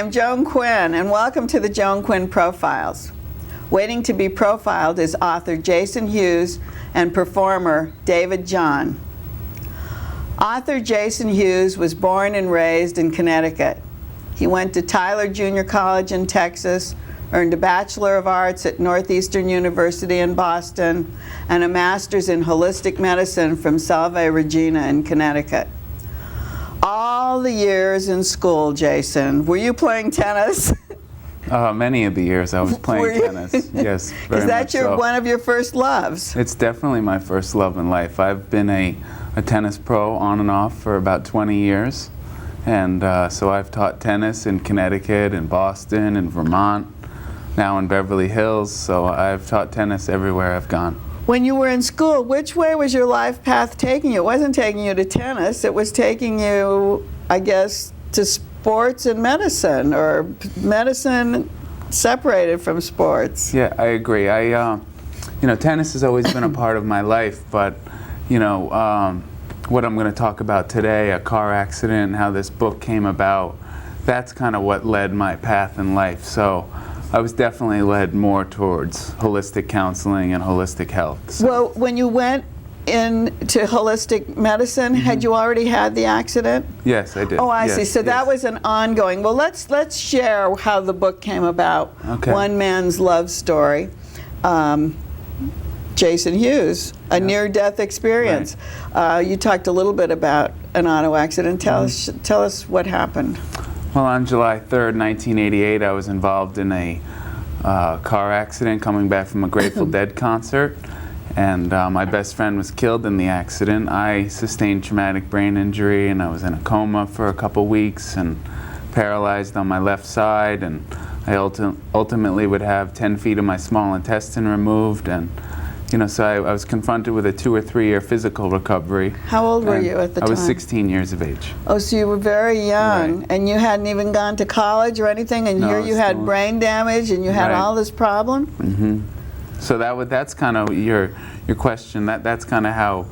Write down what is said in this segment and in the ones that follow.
I'm Joan Quinn, and welcome to the Joan Quinn Profiles. Waiting to be profiled is author Jason Hughes and performer David Jahn. Author Jason Hughes was born and raised in Connecticut. He went to Tyler Junior College in Texas, earned a Bachelor of Arts at Northeastern University in Boston, and a Master's in Holistic Medicine from Salve Regina in Connecticut. All the years in school, Jason, were you playing tennis? Many of the years I was playing tennis. Yes, very Is that much so. one of your first loves? It's definitely my first love in life. I've been a tennis pro on and off for about 20 years. And so I've taught tennis in Connecticut, in Boston, in Vermont, now in Beverly Hills. So I've taught tennis everywhere I've gone. When you were in school, which way was your life path taking you? It wasn't taking you to tennis. It was taking you, I guess, to sports and medicine, or medicine separated from sports. Yeah, I agree. Tennis has always been a part of my life, but, what I'm going to talk about today, a car accident and how this book came about, that's kind of what led my path in life. So I was definitely led more towards holistic counseling and holistic health. So. Well, when you went into holistic medicine, had you already had the accident? Yes, I did. Oh, I yes, see. So yes. that was an ongoing. Well, let's share how the book came about. Okay. One man's love story. Jason Hughes, a near-death experience. Right. You talked a little bit about an auto accident. Tell us what happened. Well, on July 3rd, 1988, I was involved in a car accident coming back from a Grateful Dead concert, and my best friend was killed in the accident. I sustained traumatic brain injury, and I was in a coma for a couple weeks and paralyzed on my left side, and I ultimately would have 10 feet of my small intestine removed, and so I was confronted with a 2 or 3 year physical recovery. How old were you at the time? I was 16 years of age. Oh, so you were very young, Right. and you hadn't even gone to college or anything, and No, here I was you had still- brain damage, and you had Right. all this problem? Mm-hmm. So that's kind of your question. That's kind of how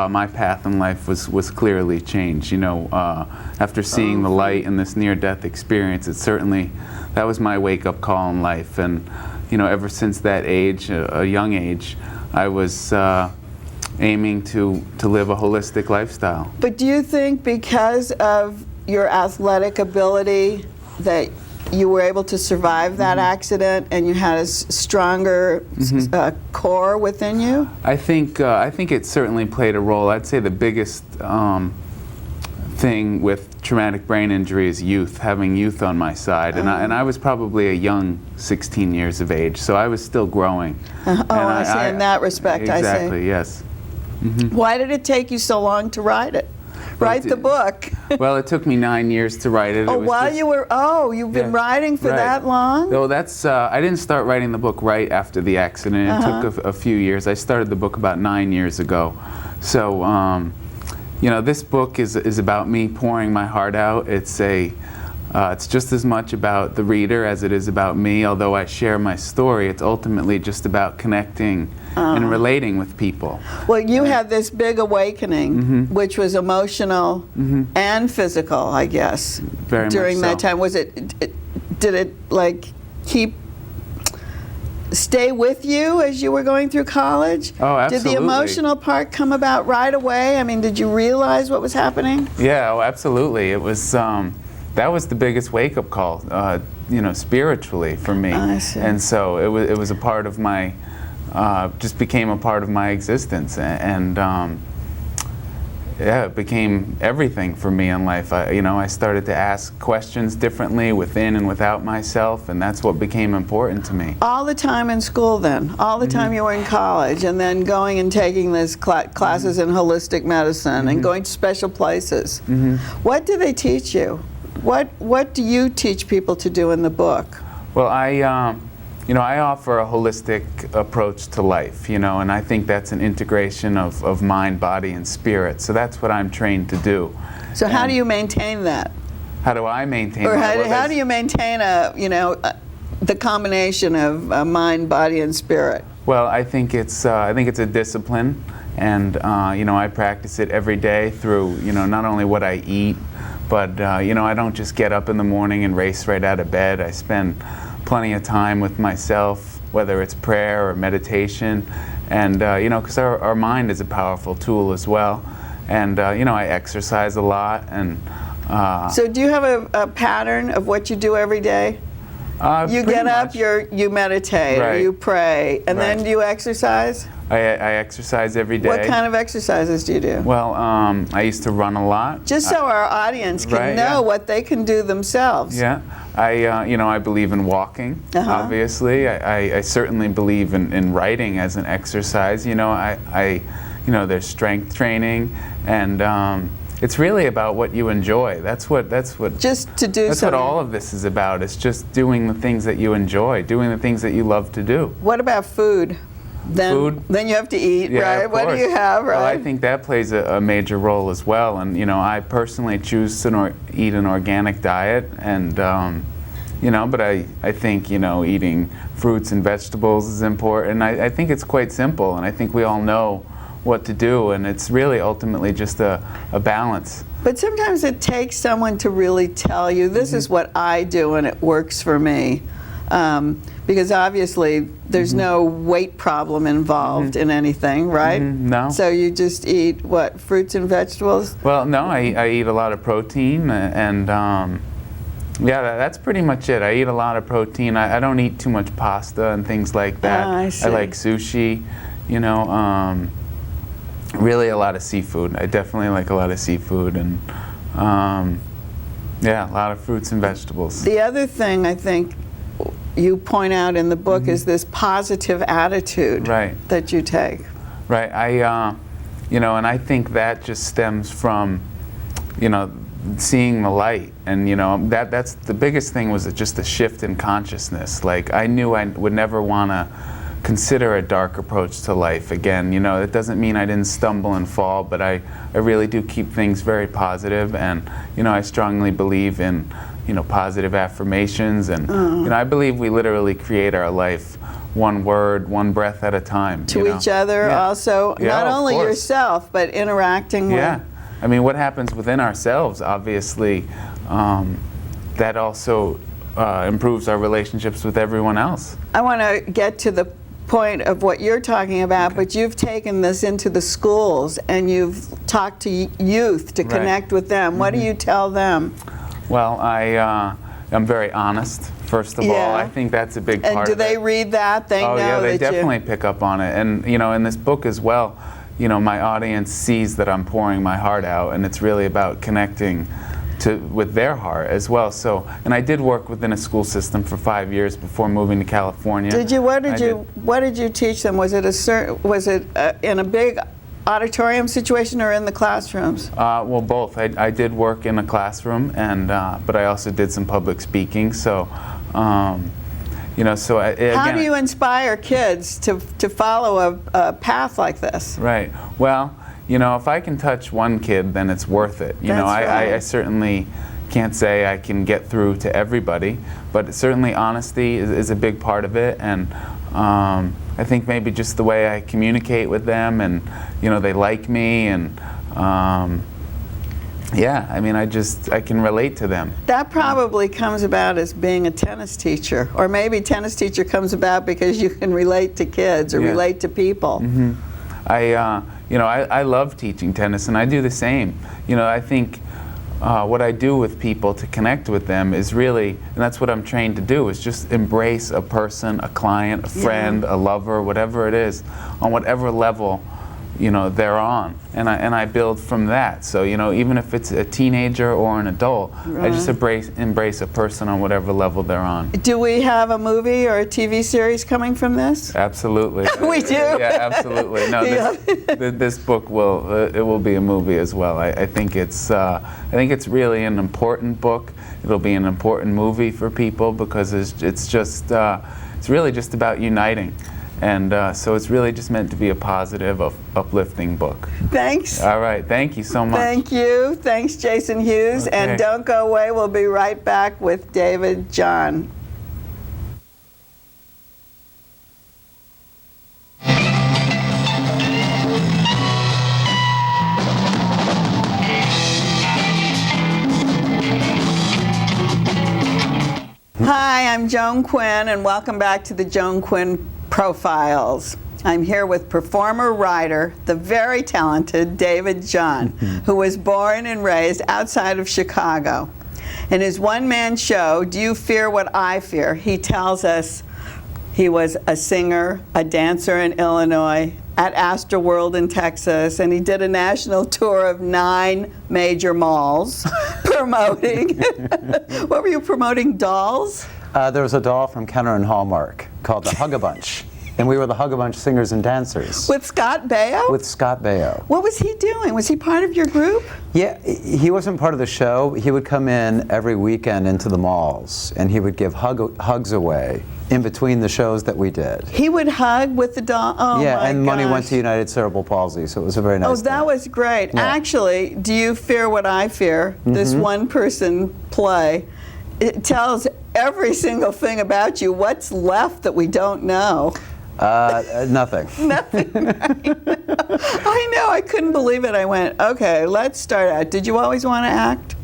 my path in life was clearly changed. After seeing the light in this near-death experience, that was my wake-up call in life. And ever since that age, a young age, I was aiming to live a holistic lifestyle. But do you think because of your athletic ability that you were able to survive that accident and you had a stronger core within you? I think it certainly played a role. I'd say the biggest thing with traumatic brain injury is youth, having youth on my side. And I was probably a young 16 years of age, so I was still growing. I see, in that respect, exactly, I see. Yes. Mm-hmm. Why did it take you so long to write it? Write the book? Well, it took me 9 years to write it. You've been writing for that long? No, I didn't start writing the book right after the accident. It took a few years. I started the book about 9 years ago. So, this book is about me pouring my heart out. It's just as much about the reader as it is about me. Although I share my story, it's ultimately just about connecting and relating with people. Well, you had this big awakening, which was emotional and physical, I guess. Very much during that so. time. Did it stay with you as you were going through college? Oh, absolutely. Did the emotional part come about right away? I mean, did you realize what was happening? Yeah, absolutely. It was that was the biggest wake-up call, spiritually for me. I see. And so it was a part of my, just became a part of my existence, and it became everything for me in life. I started to ask questions differently within and without myself, and that's what became important to me. All the time in school then, all the time you were in college, and then going and taking these classes in holistic medicine and going to special places. What do they teach you? What do you teach people to do in the book? Well, I offer a holistic approach to life, and I think that's an integration of mind, body, and spirit. So that's what I'm trained to do. So how do you maintain that? How do I maintain or that? how do you maintain the combination of mind, body, and spirit? Well, I think it's a discipline, and I practice it every day through not only what I eat, But you know, I don't just get up in the morning and race right out of bed. I spend plenty of time with myself, whether it's prayer or meditation, and you know, because our mind is a powerful tool as well. And you know, I exercise a lot. And so do you have a pattern of what you do every day? You get up, you meditate, right. or you pray, and right. then do you exercise? I exercise every day. What kind of exercises do you do? Well, I used to run a lot. Just so our audience can right, know yeah. what they can do themselves. Yeah, you know, I believe in walking, obviously. I certainly believe in writing as an exercise. You know, you know, there's strength training, and it's really about what you enjoy. That's what. Just to do That's something. what all of this is about. It's just doing the things that you enjoy, doing the things that you love to do. What about food? Food? Then you have to eat, Yeah, right? of What do course. you have, right? Well, I think that plays a major role as well. And you know, I personally choose to eat an organic diet, and you know, but I think, you know, eating fruits and vegetables is important. I think it's quite simple, and I think we all know what to do, and it's really ultimately just a balance. But sometimes it takes someone to really tell you, this is what I do and it works for me. Because obviously there's no weight problem involved in anything, right? No. So you just eat, what, fruits and vegetables? Well, no, I eat a lot of protein, and yeah, that's pretty much it. I eat a lot of protein. I don't eat too much pasta and things like that. I see. I like sushi, you know, really a lot of seafood. I definitely like a lot of seafood, and yeah, a lot of fruits and vegetables. The other thing I think you point out in the book is this positive attitude Right. that you take. Right. You know, and I think that just stems from, you know, seeing the light. And you know, that's the biggest thing, was just a shift in consciousness. Like, I knew I would never want to consider a dark approach to life again. You know, it doesn't mean I didn't stumble and fall, but I really do keep things very positive. And you know, I strongly believe in, you know, positive affirmations, and you know, I believe we literally create our life one word, one breath at a time. To you know? each other, Yeah. also, Yeah, not of only course. yourself, but interacting Yeah, with. I mean, what happens within ourselves, obviously, that also improves our relationships with everyone else. I want to get to the point of what you're talking about, but you've taken this into the schools and you've talked to youth to connect with them. What do you tell them? Well, I'm very honest, first of all. I think that's a big part And of do it. they read that? They know yeah, they that definitely pick up on it. And you know, in this book as well, you know, my audience sees that I'm pouring my heart out, and it's really about connecting with their heart as well. So, and I did work within a school system for 5 years before moving to California. Did you? What did you teach them? Was it in a big auditorium situation or in the classrooms? Well, both. I did work in a classroom, and but I also did some public speaking. So, you know, so again, how do you inspire kids to follow a path like this? Right. Well, you know, if I can touch one kid, then it's worth it. You know, That's right. I certainly can't say I can get through to everybody, but certainly honesty is a big part of it, and I think maybe just the way I communicate with them, and you know, they like me, and yeah, I mean, I can relate to them. That probably comes about as being a tennis teacher, or maybe tennis teacher comes about because you can relate to kids or relate to people. You know, I love teaching tennis, and I do the same. You know, I think what I do with people to connect with them is really, and that's what I'm trained to do, is just embrace a person, a client, a friend, a lover, whatever it is, on whatever level, you know, they're on, and I build from that. So you know, even if it's a teenager or an adult, I just embrace a person on whatever level they're on. Do we have a movie or a TV series coming from this? Absolutely. We do? Yeah, absolutely. No, this book will be a movie as well. I think it's really an important book. It'll be an important movie for people, because it's really just about uniting. And so it's really just meant to be a positive, uplifting book. Thanks. All right. Thank you so much. Thank you. Thanks, Jason Hughes. Okay. And don't go away. We'll be right back with David Jahn. Hi, I'm Joan Quinn, and welcome back to the Joan Quinn Profiles. I'm here with performer-writer, the very talented David Jahn, who was born and raised outside of Chicago. In his one-man show, Do You Fear What I Fear?, he tells us he was a singer, a dancer in Illinois, at Astroworld in Texas, and he did a national tour of 9 major malls promoting. What were you promoting, dolls? There was a doll from Kenner and Hallmark called the Hug-a-Bunch, and we were the Hug-a-Bunch singers and dancers. With Scott Baio? With Scott Baio. What was he doing? Was he part of your group? Yeah, he wasn't part of the show. He would come in every weekend into the malls, and he would give hugs away in between the shows that we did. He would hug with the doll? Oh, yeah, my and money went gosh. to United Cerebral Palsy, so it was a very nice Oh, that thing. was great. Yeah. Actually, Do You Fear What I Fear? This one-person play, it tells every single thing about you. What's left that we don't know? Nothing. Nothing. Right? I know. I couldn't believe it. I went, okay, let's start out. Did you always want to act?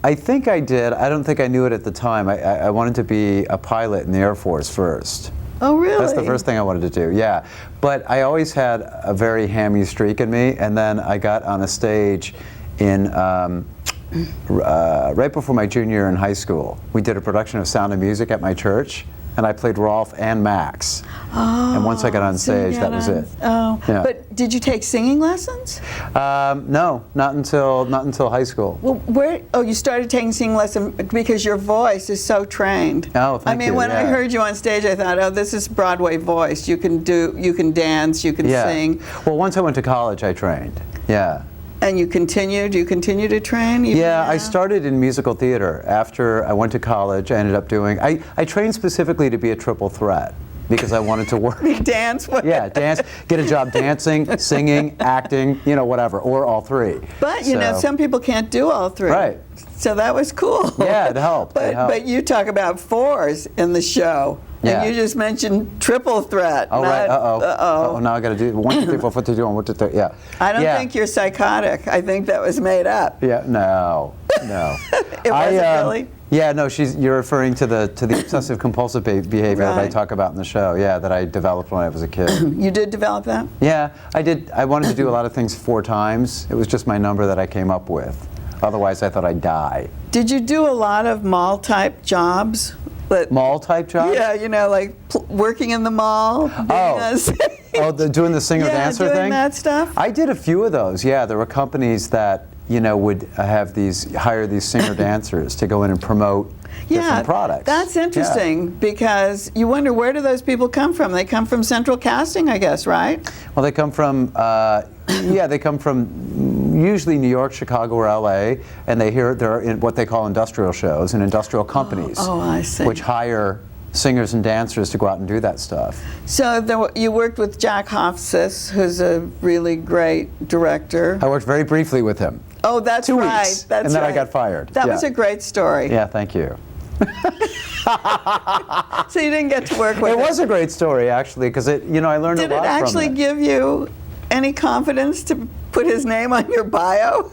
I think I did. I don't think I knew it at the time. I wanted to be a pilot in the Air Force first. Oh, really? That's the first thing I wanted to do, yeah. But I always had a very hammy streak in me, and then I got on a stage in right before my junior year in high school. We did a production of Sound of Music at my church, and I played Rolf and Max. Oh, And once I got on so you stage, got that was on- it. Oh, Yeah. but did you take singing lessons? No, not until high school. Well, where? Oh, you started taking singing lessons because your voice is so trained. Oh, thank I mean, you, when I yeah. heard you on stage, I thought, oh, this is Broadway voice. You can dance, you can Yeah. sing, Well, once I went to college, I trained. Yeah. and you continued. You continue to train. even Yeah, I now? started in musical theater. After I went to college, I ended up doing, I trained specifically to be a triple threat because I wanted to work. Dance. What? Yeah, dance, get a job dancing, singing, acting, whatever, or all 3. But you know, So- some people can't do all 3. Right. So that was cool. Yeah, it helped. But It helped. but you talk about 4s in the show, Yeah. and you just mentioned triple threat. Oh, right, not- uh-oh, now I gotta do 1, 2, 3, 4, 5, 3, 2, 1, 2, 3, yeah. I don't Yeah. think you're psychotic. I think that was made up. Yeah, no. It wasn't really? Yeah, no, you're referring to the obsessive compulsive behavior that I Right. talk about in the show, yeah, that I developed when I was a kid. You did develop that? Yeah, I did. I wanted to do a lot of things 4 times. It was just my number that I came up with. Otherwise, I thought I'd die. Did you do a lot of mall-type jobs? Mall type jobs? Yeah, like working in the mall. Doing the singer-dancer doing thing? that stuff? I did a few of those, yeah. There were companies that, would hire these singer-dancers to go in and promote different products. That's interesting because you wonder, where do those people come from? They come from Central Casting, I guess, right? Well, they come from, they come from usually New York, Chicago, or LA, and they're in what they call industrial shows and industrial companies. Oh, I see. Which hire singers and dancers to go out and do that stuff. So you worked with Jack Hofsis, who's a really great director. I worked very briefly with him. Oh, that's 2 right. weeks, That's and then I right. got fired. That Yeah. was a great story. Yeah, thank you. So you didn't get to work with It was a great story, actually, because I learned Did a it lot actually from it. give you any confidence to put his name on your bio?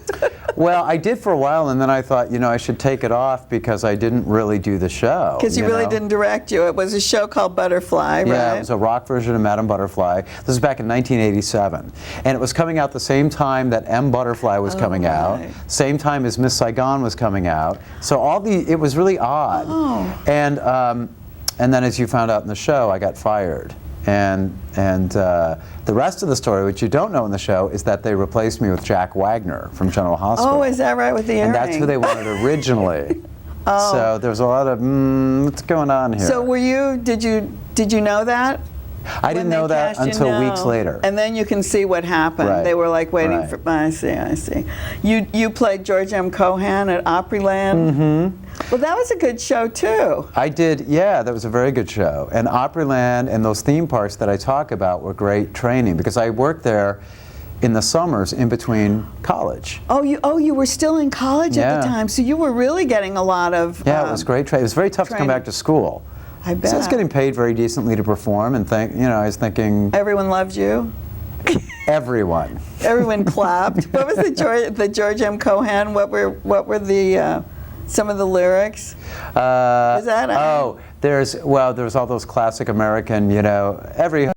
Well, I did for a while, and then I thought, I should take it off because I didn't really do the show. Because he really know? didn't direct you. It was a show called Butterfly, Yeah, right? it was a rock version of Madame Butterfly. This was back in 1987. And it was coming out the same time that M. Butterfly was coming out, right. same time as Miss Saigon was coming out. So it was really odd. Oh. And then as you found out in the show, I got fired. And the rest of the story, which you don't know in the show, is that they replaced me with Jack Wagner from General Hospital. Oh, is that right, with the earring? And that's who they wanted originally. Oh. So there's a lot of, what's going on here? So did you know that? I didn't know that until weeks later. And then you can see what happened. Right. They were like waiting Right. for, I see. You played George M. Cohan at Opryland. Mm-hmm. Well, that was a good show too. I did, yeah, that was a very good show. And Opryland and those theme parks that I talk about were great training because I worked there in the summers in between college. Oh, you were still in college at the Yeah. time, so you were really getting a lot of. Yeah, it was great training. It was very tough to come training. back to school. I bet. So I was getting paid very decently to perform and I was thinking, Everyone loved you. everyone. Everyone clapped. What was the George M. Cohan? What were the some of the lyrics? Is that there's all those classic American, every